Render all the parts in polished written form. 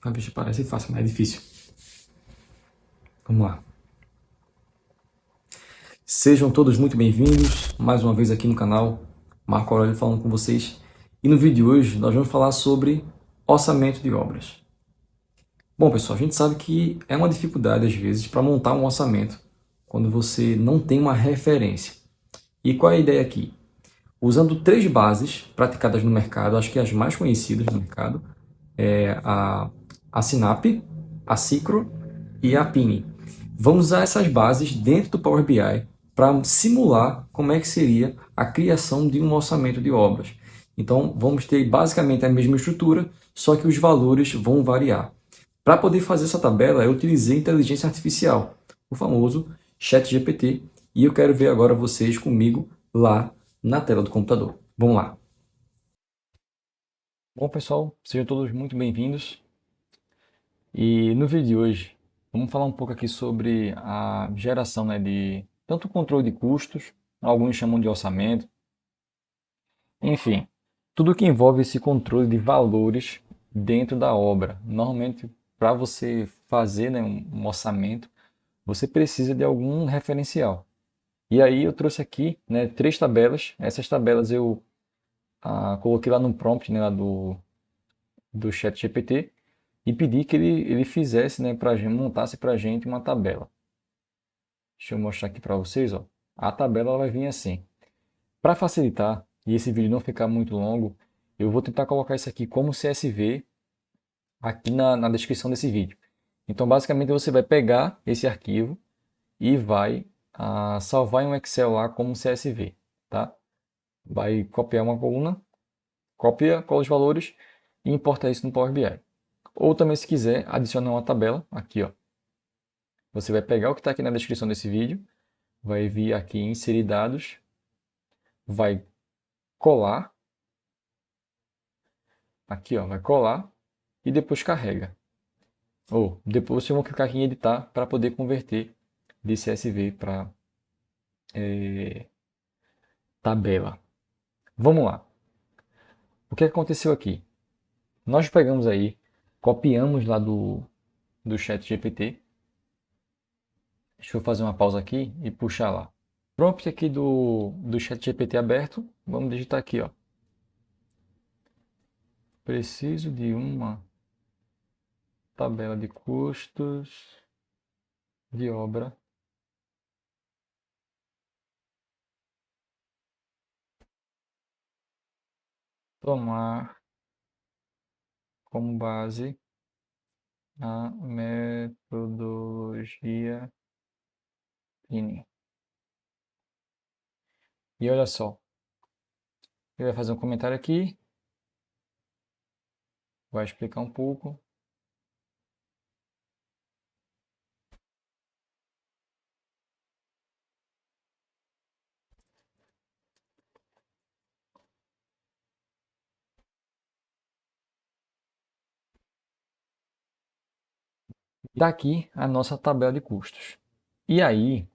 A bicha parece fácil, mas é difícil. Vamos lá. Sejam todos muito bem-vindos mais uma vez aqui no canal. Marco Aurélio falando com vocês. E no vídeo de hoje nós vamos falar sobre orçamento de obras. Bom, pessoal, a gente sabe que é uma dificuldade às vezes para montar um orçamento quando você não tem uma referência. E qual é a ideia aqui? Usando três bases praticadas no mercado, acho que as mais conhecidas no mercado, é a Sinap, a Cicro e a Pini. Vamos usar essas bases dentro do Power BI para simular como é que seria a criação de um orçamento de obras. Então, vamos ter basicamente a mesma estrutura, só que os valores vão variar. Para poder fazer essa tabela, eu utilizei inteligência artificial, o famoso ChatGPT, e eu quero ver agora vocês comigo lá na tela do computador. Vamos lá. Bom, pessoal, sejam todos muito bem-vindos. E no vídeo de hoje, vamos falar um pouco aqui sobre a geração, né, de tanto controle de custos, alguns chamam de orçamento, enfim, tudo que envolve esse controle de valores dentro da obra. Normalmente, para você fazer, né, um orçamento, você precisa de algum referencial. E aí eu trouxe aqui, né, três tabelas. Essas tabelas eu coloquei lá no prompt, né, lá do ChatGPT e pedi que ele fizesse, né, montasse para a gente uma tabela. Deixa eu mostrar aqui para vocês, ó. A tabela vai vir assim. Para facilitar e esse vídeo não ficar muito longo, eu vou tentar colocar isso aqui como CSV aqui na descrição desse vídeo. Então, basicamente, você vai pegar esse arquivo e vai salvar em um Excel lá como CSV, tá? Vai copiar uma coluna, copia, cola os valores e importa isso no Power BI. Ou também, se quiser, adicionar uma tabela aqui, ó. Você vai pegar o que está aqui na descrição desse vídeo, vai vir aqui em inserir dados, vai colar, aqui ó, vai colar e depois carrega. Ou depois vocês vão clicar aqui em editar para poder converter de CSV para tabela. Vamos lá. O que aconteceu aqui? Nós pegamos aí, copiamos lá do chat GPT. Deixa eu fazer uma pausa aqui e puxar lá. Prompt aqui do chat GPT aberto. Vamos digitar aqui, ó. Preciso de uma tabela de custos de obra tomar como base a metodologia Pini. E olha só, ele vai fazer um comentário aqui, vai explicar um pouco. Daqui a nossa tabela de custos. E aí,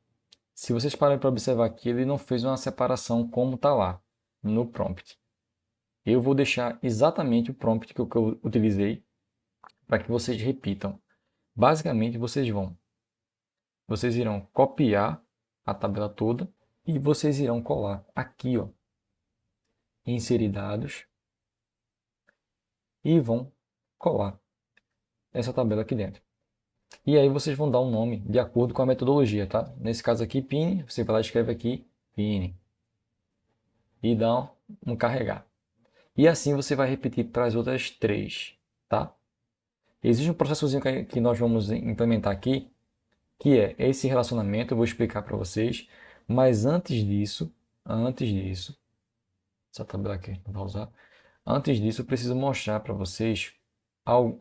se vocês pararem para observar aqui, ele não fez uma separação como está lá no prompt. Eu vou deixar exatamente o prompt que eu utilizei para que vocês repitam. Basicamente, vocês irão copiar a tabela toda e vocês irão colar aqui, ó, inserir dados e vão colar essa tabela aqui dentro. E aí vocês vão dar um nome de acordo com a metodologia, tá? Nesse caso aqui, Pini, você vai lá e escreve aqui Pini e dá um carregar. E assim você vai repetir para as outras três, tá? Existe um processozinho que nós vamos implementar aqui, que é esse relacionamento, eu vou explicar para vocês, mas antes disso, essa tabela aqui não vai usar, antes disso eu preciso mostrar para vocês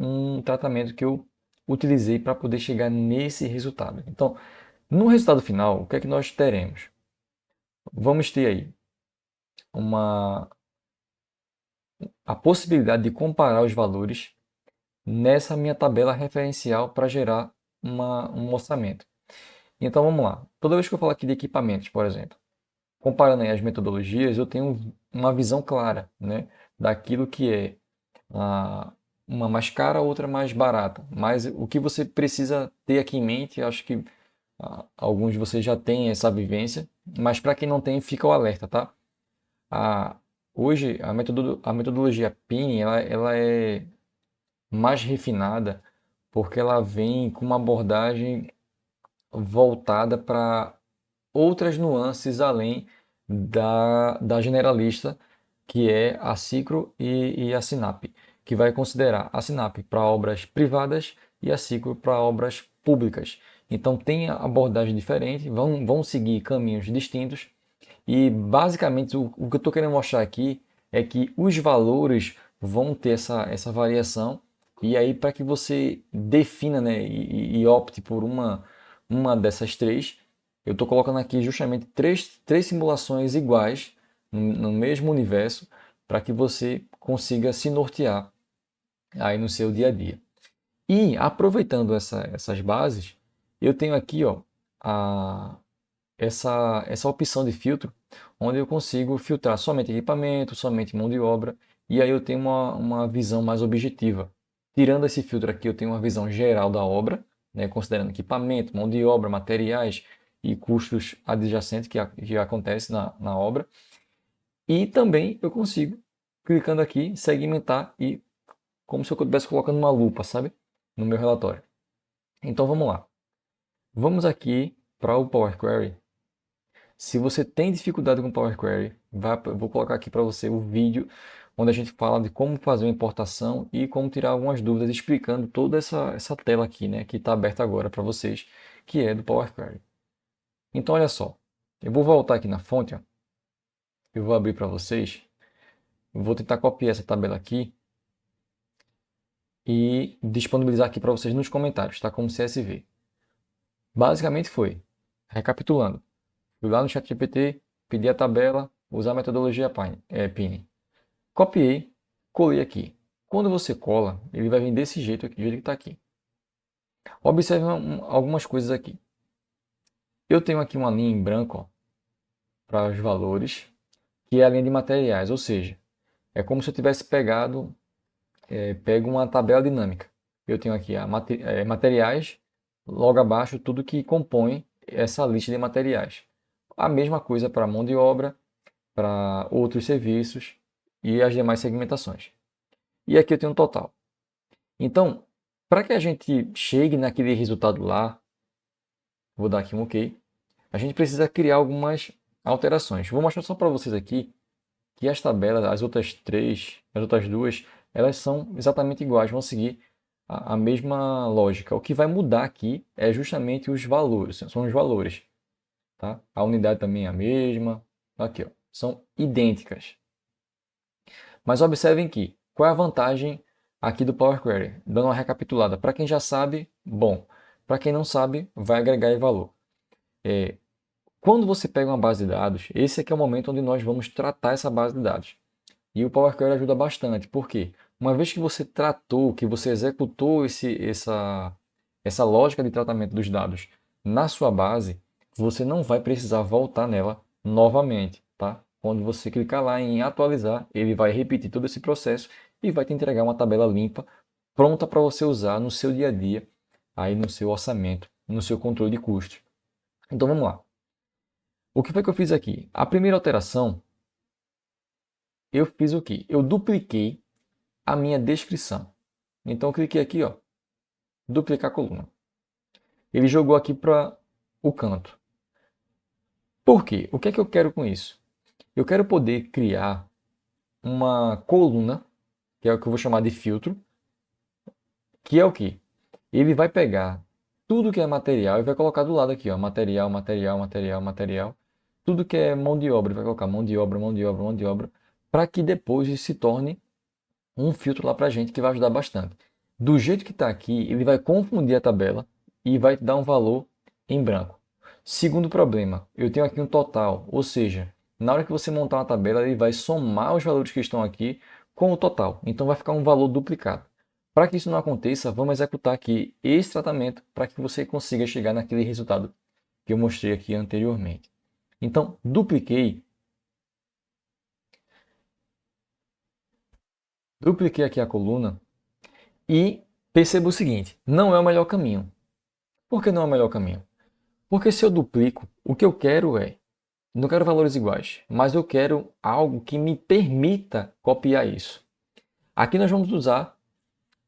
um tratamento que eu utilizei para poder chegar nesse resultado. Então, no resultado final, o que é que nós teremos? Vamos ter aí a possibilidade de comparar os valores nessa minha tabela referencial para gerar um orçamento. Então vamos lá. Toda vez que eu falo aqui de equipamentos, por exemplo, comparando aí as metodologias, eu tenho uma visão clara, né, daquilo que é uma mais cara, outra mais barata. Mas o que você precisa ter aqui em mente, acho que alguns de vocês já têm essa vivência, mas para quem não tem, fica o alerta, tá? A, hoje, a metodologia PIN, ela é mais refinada porque ela vem com uma abordagem voltada para outras nuances além da generalista, que é a Cicro e a Sinap, que vai considerar a Sinap para obras privadas e a Cicro para obras públicas. Então tem abordagem diferente, vão seguir caminhos distintos e basicamente o que eu estou querendo mostrar aqui é que os valores vão ter essa variação e aí para que você defina, né, e opte por uma dessas três, eu estou colocando aqui justamente três simulações iguais no mesmo universo para que você consiga se nortear aí no seu dia a dia. E aproveitando essas bases, eu tenho aqui ó, a, essa opção de filtro, onde eu consigo filtrar somente equipamento, somente mão de obra, e aí eu tenho uma visão mais objetiva. Tirando esse filtro aqui, eu tenho uma visão geral da obra, né, considerando equipamento, mão de obra, materiais e custos adjacentes que acontecem na obra. E também eu consigo, clicando aqui, segmentar e como se eu estivesse colocando uma lupa, sabe? No meu relatório. Então vamos lá. Vamos aqui para o Power Query. Se você tem dificuldade com Power Query, vou colocar aqui para você o vídeo onde a gente fala de como fazer uma importação e como tirar algumas dúvidas, explicando toda essa tela aqui, né, que está aberta agora para vocês, que é do Power Query. Então, olha só, eu vou voltar aqui na fonte, ó, eu vou abrir para vocês, eu vou tentar copiar essa tabela aqui e disponibilizar aqui para vocês nos comentários, tá? Como CSV. Basicamente foi, recapitulando, fui lá no ChatGPT, pedi a tabela, usar a metodologia PIN. Copiei, colei aqui. Quando você cola, ele vai vir desse jeito aqui, do jeito que está aqui. Observe algumas coisas aqui. Eu tenho aqui uma linha em branco para os valores, que é a linha de materiais, ou seja, é como se eu tivesse pego uma tabela dinâmica. Eu tenho aqui materiais, logo abaixo tudo que compõe essa lista de materiais. A mesma coisa para mão de obra, para outros serviços e as demais segmentações. E aqui eu tenho um total. Então, para que a gente chegue naquele resultado lá, vou dar aqui um OK, a gente precisa criar algumas alterações. Vou mostrar só para vocês aqui que as tabelas, as outras três, as outras duas, elas são exatamente iguais, vão seguir a mesma lógica. O que vai mudar aqui é justamente os valores, são os valores. Tá? A unidade também é a mesma, aqui, ó, são idênticas. Mas observem que, qual é a vantagem aqui do Power Query? Dando uma recapitulada. Para quem já sabe, bom. Para quem não sabe, vai agregar valor. Quando você pega uma base de dados, esse aqui é o momento onde nós vamos tratar essa base de dados. E o Power Query ajuda bastante. Por quê? Uma vez que você tratou, que você executou essa lógica de tratamento dos dados na sua base, você não vai precisar voltar nela novamente, tá? Quando você clicar lá em atualizar, ele vai repetir todo esse processo e vai te entregar uma tabela limpa, pronta para você usar no seu dia a dia, aí no seu orçamento, no seu controle de custos. Então vamos lá. O que foi que eu fiz aqui? A primeira alteração, eu fiz o quê? Eu dupliquei a minha descrição. Então eu cliquei aqui, ó, duplicar a coluna. Ele jogou aqui para o canto. Por quê? O que é que eu quero com isso? Eu quero poder criar uma coluna, que é o que eu vou chamar de filtro, que é o que? Ele vai pegar tudo que é material e vai colocar do lado aqui, ó, material, material, material, material. Tudo que é mão de obra, ele vai colocar mão de obra, mão de obra, mão de obra, para que depois isso se torne um filtro lá para a gente que vai ajudar bastante. Do jeito que está aqui, ele vai confundir a tabela e vai te dar um valor em branco. Segundo problema, eu tenho aqui um total, ou seja, na hora que você montar uma tabela, ele vai somar os valores que estão aqui com o total. Então vai ficar um valor duplicado. Para que isso não aconteça, vamos executar aqui esse tratamento para que você consiga chegar naquele resultado que eu mostrei aqui anteriormente. Então, dupliquei aqui a coluna E perceba o seguinte, não é o melhor caminho. Por que não é o melhor caminho? Porque se eu duplico, o que eu quero não quero valores iguais, mas eu quero algo que me permita copiar isso. Aqui nós vamos usar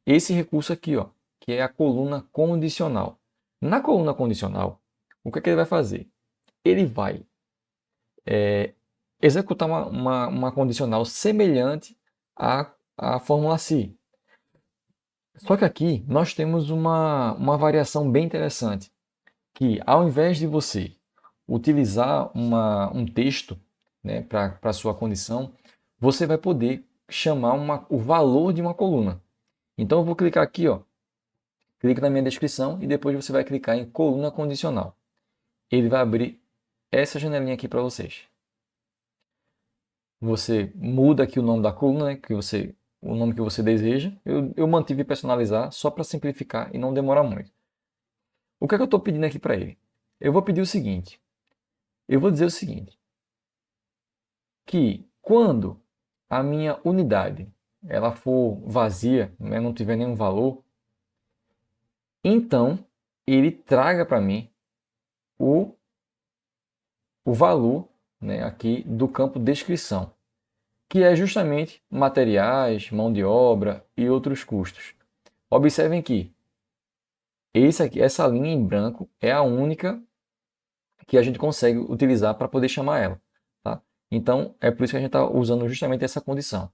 esse recurso aqui, ó, que é a coluna condicional. Na coluna condicional, o que ele vai fazer? Ele vai executar uma condicional semelhante à fórmula SI. Só que aqui nós temos uma variação bem interessante, que ao invés de você utilizar um texto, né, para a sua condição, você vai poder chamar o valor de uma coluna. Então eu vou clicar aqui, ó, clique na minha descrição e depois você vai clicar em coluna condicional. Ele vai abrir essa janelinha aqui para vocês. Você muda aqui o nome da coluna, né, o nome que você deseja. Eu mantive personalizar só para simplificar e não demorar muito. O que é que eu estou pedindo aqui para ele? Eu vou pedir o seguinte. Eu vou dizer o seguinte, que quando a minha unidade ela for vazia, né, não tiver nenhum valor, então ele traga para mim o, o valor, né, aqui do campo descrição, que é justamente materiais, mão de obra e outros custos. Observem que essa linha em branco é a única que a gente consegue utilizar para poder chamar ela. Tá? Então, é por isso que a gente está usando justamente essa condição.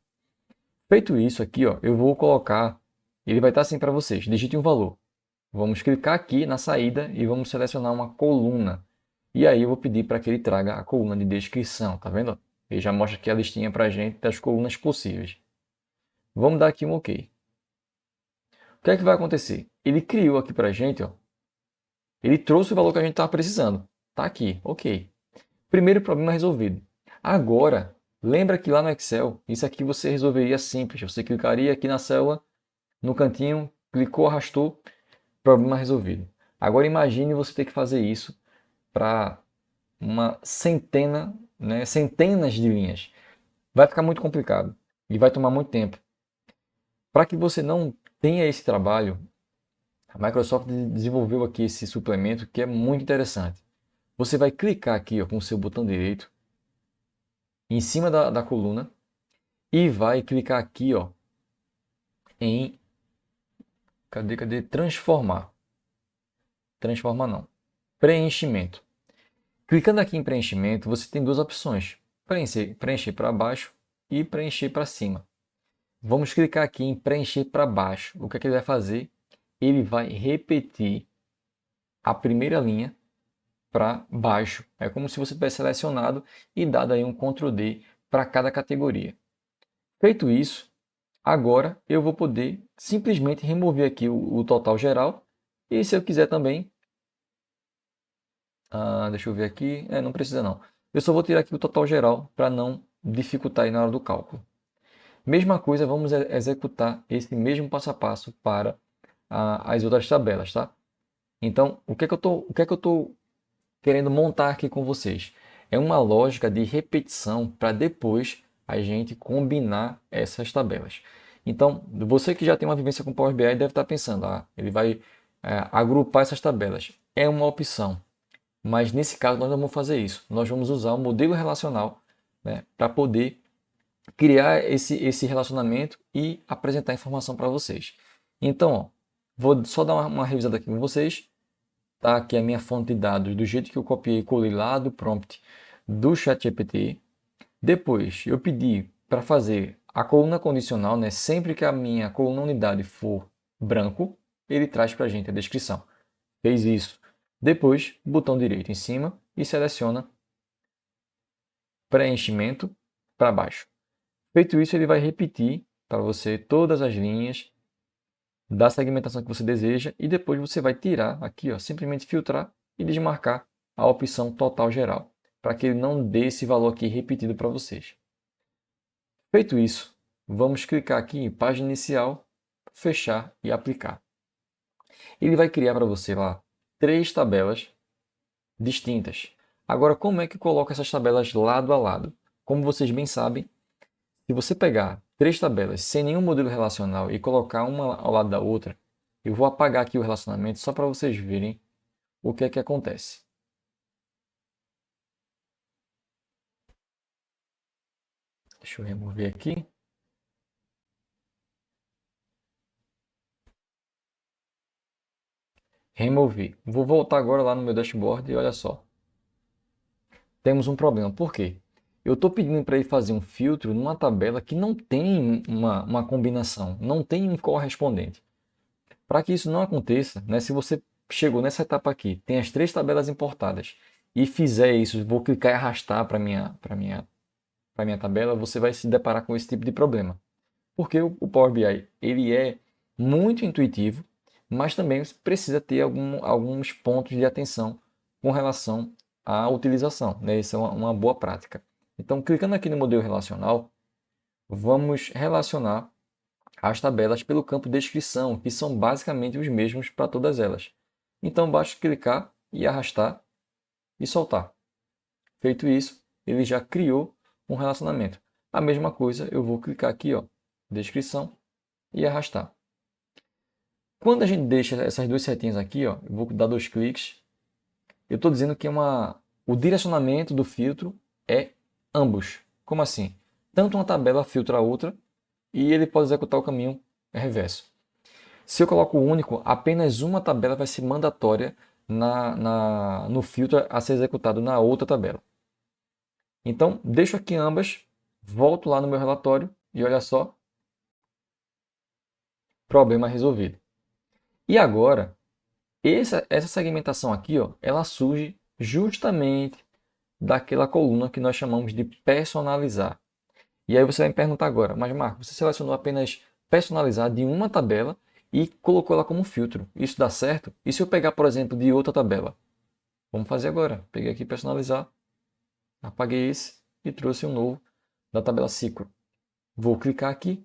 Feito isso aqui, ó, eu vou colocar, ele vai estar assim para vocês, digite um valor. Vamos clicar aqui na saída e vamos selecionar uma coluna. E aí eu vou pedir para que ele traga a coluna de descrição, tá vendo? Ele já mostra aqui a listinha para a gente das colunas possíveis. Vamos dar aqui um OK. O que é que vai acontecer? Ele criou aqui para a gente, ó, ele trouxe o valor que a gente estava precisando. Tá aqui, OK. Primeiro problema resolvido. Agora, lembra que lá no Excel, isso aqui você resolveria simples. Você clicaria aqui na célula, no cantinho, clicou, arrastou, problema resolvido. Agora imagine você ter que fazer isso para uma centena, né, centenas de linhas. Vai ficar muito complicado e vai tomar muito tempo. Para que você não tenha esse trabalho, a Microsoft desenvolveu aqui esse suplemento que é muito interessante. Você vai clicar aqui ó, com o seu botão direito em cima da coluna e vai clicar aqui ó, em cadê? Transformar. Transformar não. Preenchimento. Clicando aqui em preenchimento, você tem duas opções: preencher para baixo e preencher para cima. Vamos clicar aqui em preencher para baixo. O que é que ele vai fazer? Ele vai repetir a primeira linha para baixo. É como se você tivesse selecionado e dado aí um Ctrl D para cada categoria. Feito isso, agora eu vou poder simplesmente remover aqui o total geral. E se eu quiser também, deixa eu ver aqui, não precisa não. Eu só vou tirar aqui o total geral para não dificultar aí na hora do cálculo. Mesma coisa, vamos executar esse mesmo passo a passo para as outras tabelas, tá? Então, o que é que eu estou querendo montar aqui com vocês? É uma lógica de repetição para depois a gente combinar essas tabelas. Então, você que já tem uma vivência com Power BI deve estar pensando, ele vai agrupar essas tabelas. É uma opção, mas nesse caso nós não vamos fazer isso. Nós vamos usar o modelo relacional, né, para poder criar esse relacionamento e apresentar informação para vocês. Então, ó, vou só dar uma revisada aqui com vocês. Tá aqui a minha fonte de dados do jeito que eu copiei e colei lá do prompt do ChatGPT. Depois, eu pedi para fazer a coluna condicional, né? Sempre que a minha coluna unidade for branco, ele traz para a gente a descrição. Fez isso. Depois, botão direito em cima e seleciona preenchimento para baixo. Feito isso, ele vai repetir para você todas as linhas da segmentação que você deseja e depois você vai tirar aqui, ó, simplesmente filtrar e desmarcar a opção total geral, para que ele não dê esse valor aqui repetido para vocês. Feito isso, vamos clicar aqui em página inicial, fechar e aplicar. Ele vai criar para você lá 3 tabelas distintas. Agora, como é que coloca essas tabelas lado a lado? Como vocês bem sabem, se você pegar três tabelas sem nenhum modelo relacional e colocar uma ao lado da outra, eu vou apagar aqui o relacionamento só para vocês verem o que é que acontece. Deixa eu remover aqui. Removi. Vou voltar agora lá no meu dashboard e olha só. Temos um problema. Por quê? Eu estou pedindo para ele fazer um filtro numa tabela que não tem uma combinação, não tem um correspondente. Para que isso não aconteça, né, se você chegou nessa etapa aqui, tem as três tabelas importadas e fizer isso, vou clicar e arrastar para minha tabela, você vai se deparar com esse tipo de problema. Porque o Power BI ele é muito intuitivo, mas também precisa ter alguns pontos de atenção com relação à utilização, né? Isso é uma boa prática. Então, clicando aqui no modelo relacional, vamos relacionar as tabelas pelo campo descrição, que são basicamente os mesmos para todas elas. Então, basta clicar e arrastar e soltar. Feito isso, ele já criou um relacionamento. A mesma coisa, eu vou clicar aqui, ó, descrição, e arrastar. Quando a gente deixa essas duas setinhas aqui, ó, eu vou dar dois cliques, eu estou dizendo que o direcionamento do filtro é ambos. Como assim? Tanto uma tabela filtra a outra e ele pode executar o caminho reverso. Se eu coloco o único, apenas uma tabela vai ser mandatória no filtro a ser executado na outra tabela. Então, deixo aqui ambas, volto lá no meu relatório e olha só, problema resolvido. E agora, essa segmentação aqui, ó, ela surge justamente daquela coluna que nós chamamos de personalizar. E aí você vai me perguntar agora, mas Marco, você selecionou apenas personalizar de uma tabela e colocou ela como filtro. Isso dá certo? E se eu pegar, por exemplo, de outra tabela? Vamos fazer agora. Peguei aqui personalizar, apaguei esse e trouxe um novo da tabela ciclo. Vou clicar aqui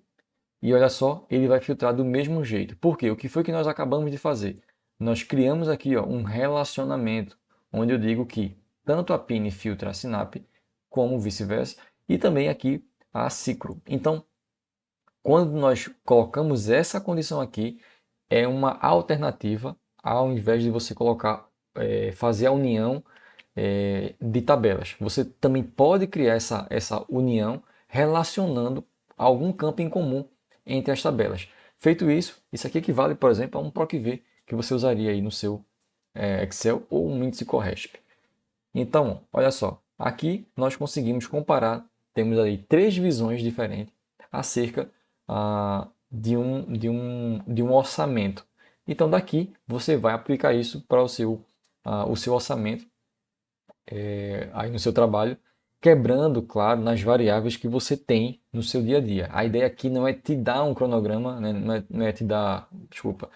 e olha só, ele vai filtrar do mesmo jeito. Por quê? O que foi que nós acabamos de fazer? Nós criamos aqui, ó, um relacionamento, onde eu digo que tanto a Pine filtra a Sinap, como vice-versa, e também aqui a Ciclo. Então, quando nós colocamos essa condição aqui, é uma alternativa ao invés de você colocar, fazer a união de tabelas. Você também pode criar essa união relacionando algum campo em comum entre as tabelas. Feito isso, isso aqui equivale, por exemplo, a um PROC-V que você usaria aí no seu Excel ou um índice CORRESP. Então, olha só, aqui nós conseguimos comparar, temos aí três visões diferentes acerca de um orçamento. Então, daqui você vai aplicar isso para o seu orçamento aí no seu trabalho, quebrando, claro, nas variáveis que você tem no seu dia a dia. A ideia aqui não é te dar um cronograma, né? Não é te dar, desculpa,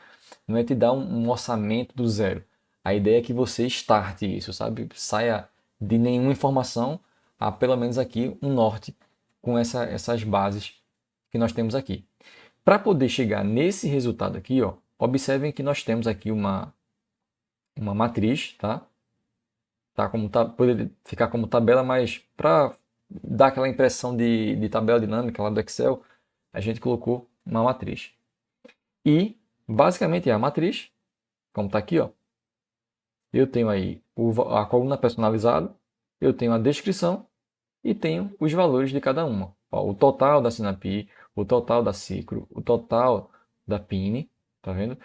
não é te dar um orçamento do zero. A ideia é que você starte isso, sabe? Saia de nenhuma informação a pelo menos aqui um norte com essas bases que nós temos aqui. Para poder chegar nesse resultado aqui, ó, observem que nós temos aqui uma matriz, tá? Poderia ficar como tabela, mas para dar aquela impressão de tabela dinâmica lá do Excel, a gente colocou uma matriz. E basicamente é a matriz, como está aqui, ó. Eu tenho aí a coluna personalizada, eu tenho a descrição e tenho os valores de cada uma. Ó, o total da Sinapi, o total da Cicro, o total da Pine, tá vendo?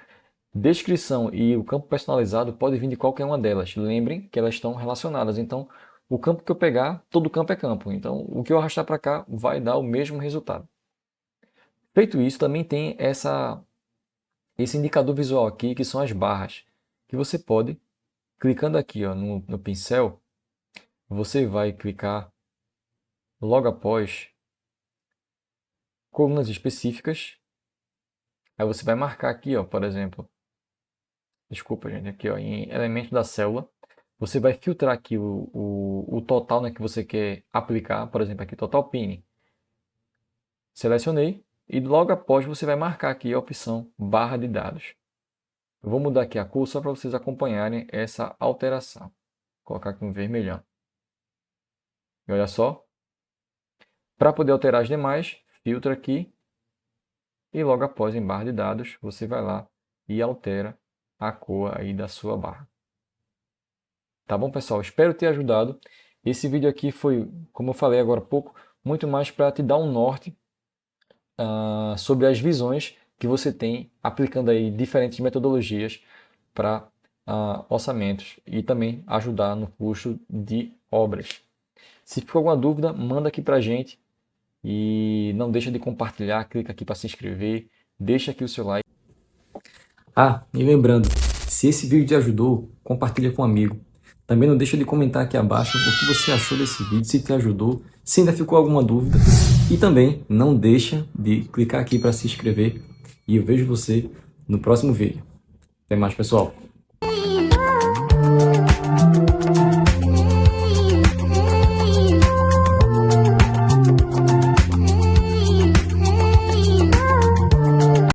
Descrição e o campo personalizado pode vir de qualquer uma delas. Lembrem que elas estão relacionadas. Então, o campo que eu pegar, todo campo é campo. Então, o que eu arrastar para cá vai dar o mesmo resultado. Feito isso, também tem esse indicador visual aqui, que são as barras, que você pode, clicando aqui ó, no pincel, você vai clicar logo após colunas específicas. Aí você vai marcar aqui, ó, por exemplo, desculpa, gente, aqui ó, em elemento da célula, você vai filtrar aqui o total, né, que você quer aplicar, por exemplo, aqui total PIN. Selecionei e logo após você vai marcar aqui a opção barra de dados. Eu vou mudar aqui a cor só para vocês acompanharem essa alteração. Vou colocar aqui um vermelhão. E olha só, para poder alterar as demais, filtra aqui e logo após em barra de dados você vai lá e altera a cor aí da sua barra. Tá bom, pessoal? Espero ter ajudado. Esse vídeo aqui foi, como eu falei agora há pouco, muito mais para te dar um norte sobre as visões que você tem aplicando aí diferentes metodologias para orçamentos e também ajudar no custo de obras. Se ficou alguma dúvida, manda aqui para a gente e não deixa de compartilhar, clica aqui para se inscrever, deixa aqui o seu like. E lembrando, se esse vídeo te ajudou, compartilha com um amigo. Também não deixa de comentar aqui abaixo o que você achou desse vídeo, se te ajudou, se ainda ficou alguma dúvida. E também não deixa de clicar aqui para se inscrever. E eu vejo você no próximo vídeo. Até mais, pessoal!